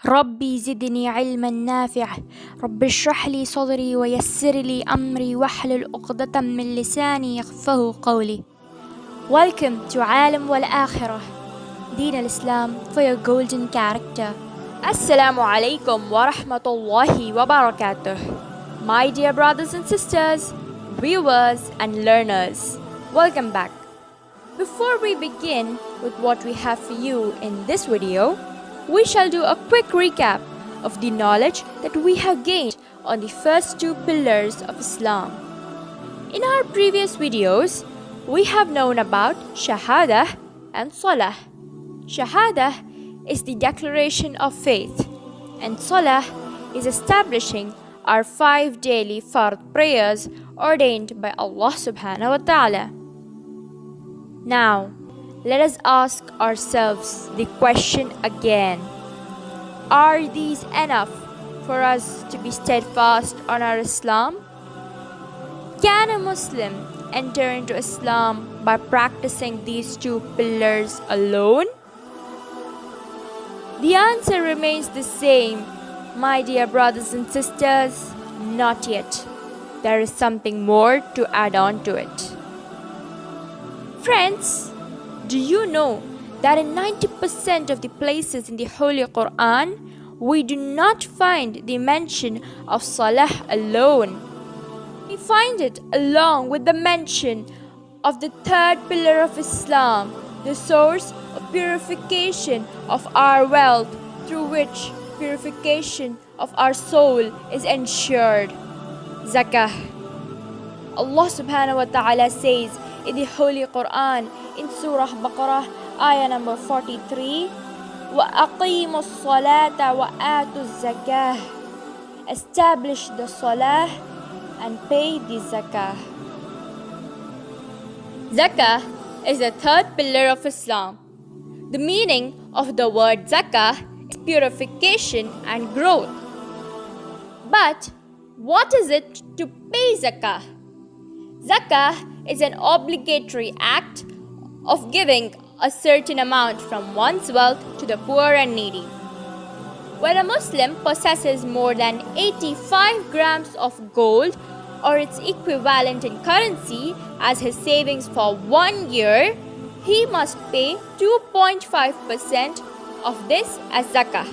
ربي زدني علما نافع رب اشرح لي صدري ويسر لي أمري واحلل عقدة من لساني يفقهوا قولي. Welcome to wal Akhirah, Deen al-Islam for your golden character. Assalamu Alaikum wa rahmatullahi wa barakatuh. My dear brothers and sisters, viewers and learners, welcome back. Before we begin with what we have for you in this video, we shall do a quick recap of the knowledge that we have gained on the first two pillars of Islam. In our previous videos, we have known about Shahada and Salah. Shahada is the declaration of faith, and Salah is establishing our 5 daily fard prayers ordained by Allah subhanahu wa ta'ala. Now, let us ask ourselves the question again. Are these enough for us to be steadfast on our Islam? Can a Muslim enter into Islam by practicing these two pillars alone? The answer remains the same, my dear brothers and sisters, not yet. There is something more to add on to it. Friends, do you know that in 90% of the places in the Holy Quran, we do not find the mention of Salah alone? We find it along with the mention of the third pillar of Islam, the source of purification of our wealth, through which purification of our soul is ensured. Zakah. Allah subhanahu wa ta'ala says in the Holy Quran in Surah Baqarah, Ayah number 43, وَأَقِيمُوا الصَّلَاةَ وَآتُوا الزَّكَاةَ. Establish the Salah and pay the Zakah. Zakah is the third pillar of Islam. The meaning of the word Zakah is purification and growth. But what is it to pay Zakah? Zakah is an obligatory act of giving a certain amount from one's wealth to the poor and needy. When a Muslim possesses more than 85 grams of gold or its equivalent in currency as his savings for 1 year, he must pay 2.5% of this as Zakah.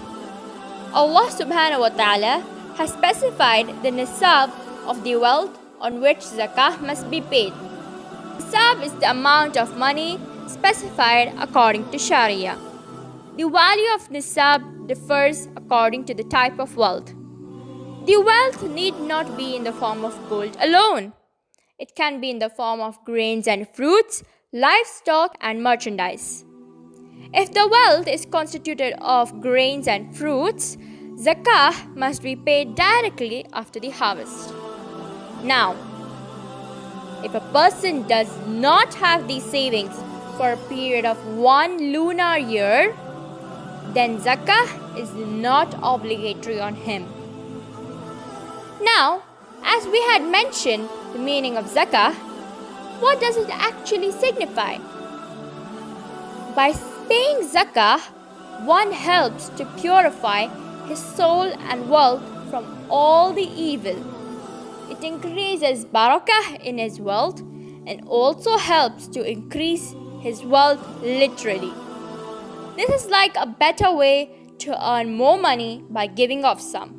Allah subhanahu wa ta'ala has specified the nisab of the wealth on which Zakah must be paid. Nisab is the amount of money specified according to Sharia. The value of Nisab differs according to the type of wealth. The wealth need not be in the form of gold alone. It can be in the form of grains and fruits, livestock and merchandise. If the wealth is constituted of grains and fruits, Zakah must be paid directly after the harvest. Now, if a person does not have these savings for a period of 1 lunar year, then Zakah is not obligatory on him. Now, as we had mentioned the meaning of Zakah, what does it actually signify? By paying Zakah, one helps to purify his soul and wealth from all the evil. It increases barakah in his wealth and also helps to increase his wealth literally. This is like a better way to earn more money by giving off some.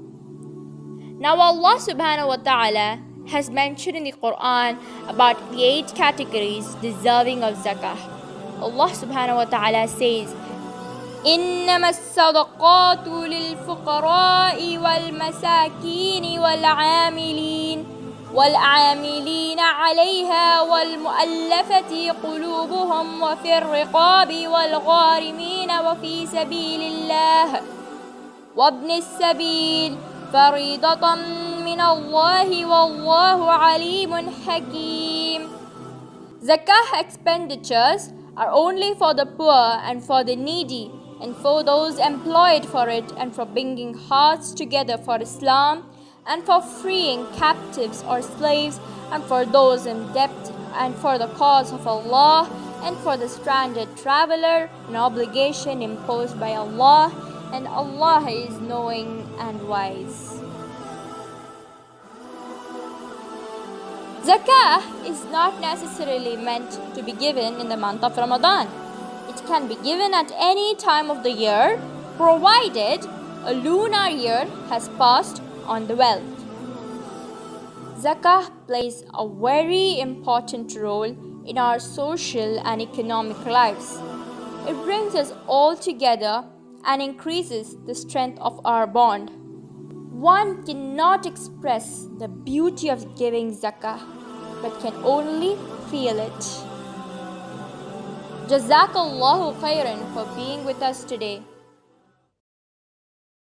Now Allah subhanahu wa ta'ala has mentioned in the Quran about the 8 categories deserving of Zakah. Allah subhanahu wa ta'ala says, إنما الصدقات للفقراء والمساكين والعاملين عليها والمؤلفة قلوبهم وفي الرقاب والغارمين وفي سبيل الله وابن السبيل فريضة من الله والله عليم حكيم. Zakah expenditures are only for the poor and for the needy and for those employed for it and for bringing hearts together for Islam and for freeing captives or slaves and for those in debt and for the cause of Allah and for the stranded traveler, an obligation imposed by Allah and Allah is knowing and wise. Zakah is not necessarily meant to be given in the month of Ramadan. It can be given at any time of the year, provided a lunar year has passed on the wealth. Zakah plays a very important role in our social and economic lives. It brings us all together and increases the strength of our bond. One cannot express the beauty of giving zakah, but can only feel it. Jazakallah Khairan for being with us today.